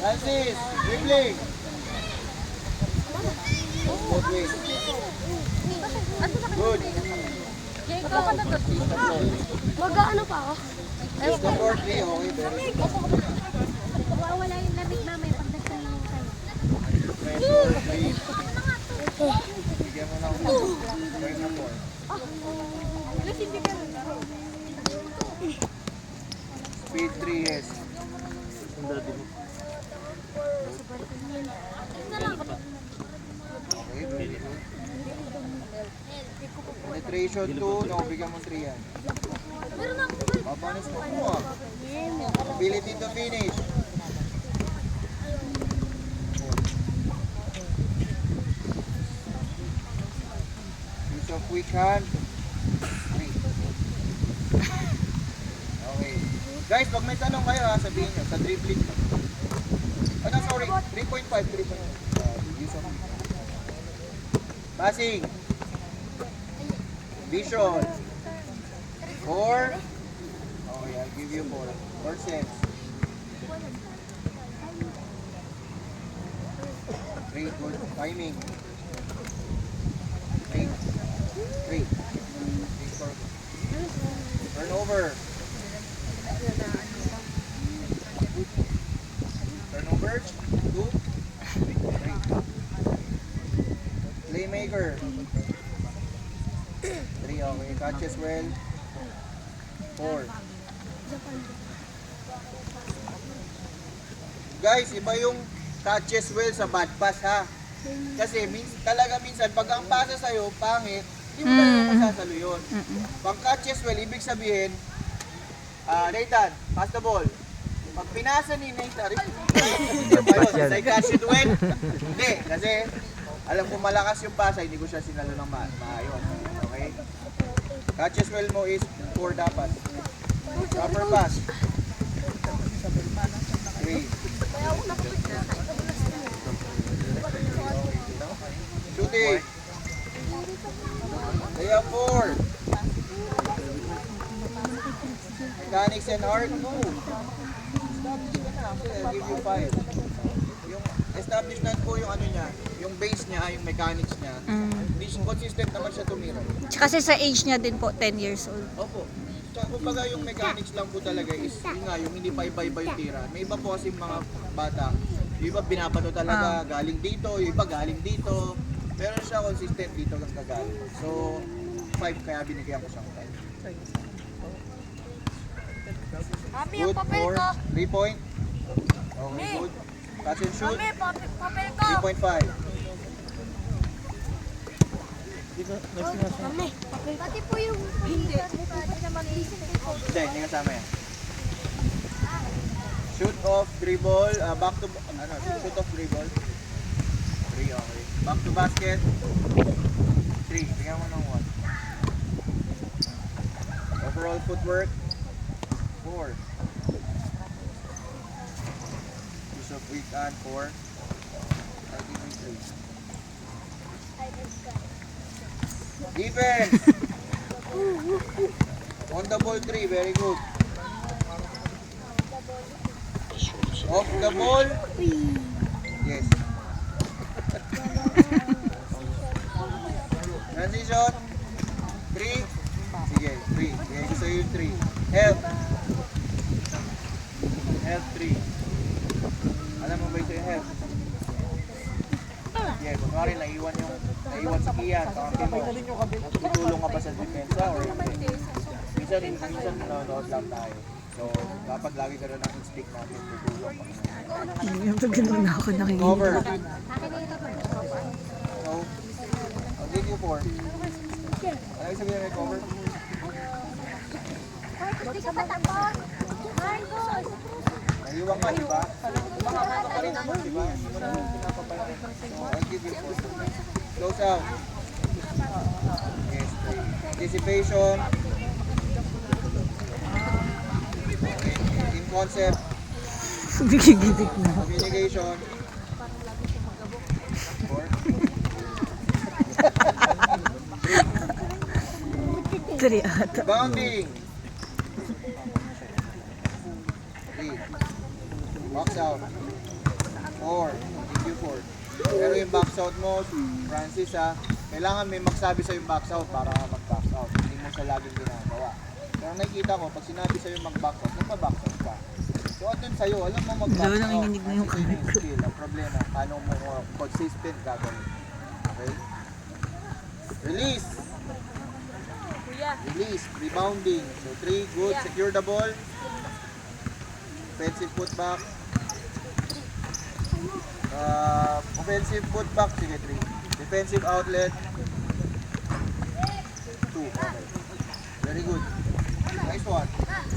Francis, dribbling. Both ways. Good. Mag-ano pa ako? Use the 4-3, okay, very good. Wala yung lamig mamaya pag nagtanong kayo. Pressure, please. Bigyan mo ng 5 na 4. Speed 3, yes. Okay, very good. Penetration 2, no, bigyan mo 3 yan. Papanis mo mo ah. Ability to finish. Use of quick hand. 3. Okay. Guys, pag may tanong kayo ha, sabihin nyo, sa dribbling. Oh no, sorry. 3.5, 3.5. Use of quick hand. Passing. Vision. 4. Okay, I'll give you 4%. 3, good. Timing. 3. 3. Turnover. Turnover. 2. 3. Playmaker. 3, okay. Catches well. 4. Guys, iba yung catches well sa bad pass ha. Kasi talaga minsan pag ang pasa sa'yo, pangit, hindi mo talaga masasalo yun. Pag catches well, ibig sabihin, Nathan, pass the ball. Pag pinasa ni Nathan, I catch it well. Hindi, kasi alam ko malakas yung pasa, hindi ko siya sinalo ng maayos. Okay? Catches well mo is 4 dapat. Proper pass. 3. Shooting. Kaya 4. Mechanics and art. No. Establish ka na. I'll give you 5. Yung establishment po yung ano niya, yung base niya, yung mechanics niya. Hindi consistent naman siya tumira. Kasi sa age niya din po, 10 years old. Opo. Tsaka kumbaga yung mechanics lang po talaga is yun nga, yung hindi pa iba-iba yung tira. May iba po kasi mga bata, yung iba binabato talaga, galing dito, yung iba galing dito. Pero siya consistent dito lang kagaling. So, 5 kaya binigyan ko siyang 5. Good, 4, 3 point. Okay, good. Catch and shoot. 3.5. Pati po yung hindi. Hindi kasama yan. Shoot off, dribble, back to, shoot off, dribble. 3, okay. Back to basket. 3, tingnan mo ng 1. Overall footwork. 4. Use of weak hand, 4. I'll give you 3. Defense! On the ball 3, very good. Off the ball. Yes. Transition. 3. Sige, 3. Sige, gusto yung 3. Help. Help 3. Alam mo ba ito yung help? Yeah, kunwari naiwan si Kian sa kampi mo. Tutulong ka ba sa depensa or minsan nanonood lang tayo. So, dapat lagi ka rin ang stick natin, tutulong ka. Yung pag gano'n na ako nakikinig. Cover. So, I'll give you 4. Ano yung sabihin may cover? Naiwan ka, di ba? Makakano ka rin naman, di ba? Hindi mo naman pinapapalaki. So, I'll give you 4. Close out. Yes, 3. Anticipation. Okay. Team concept. Gigigitik na. Communication. 4. 3 ata. Bounding. 3. Box out. 4. Thank you, 4. Pero yung box out mo, Francis ha, kailangan may magsabi sa'yo box out para ka mag-box out. Hindi mo siya laging ginagawa. Pero nakikita ko, pag sinabi sa'yo mag-box out, nagpa-box out ka. So, andun sa'yo, alam mo mag-box Lalo out. nanginginig na yung Kasi kamay yun yung skill. Ang problema, paano mo consistent gagawin. Okay? Release! Release, rebounding. So 3, good. Secure the ball. Offensive putback. Offensive putback, sige 3. Defensive outlet. 2, okay. Very good. Nice one.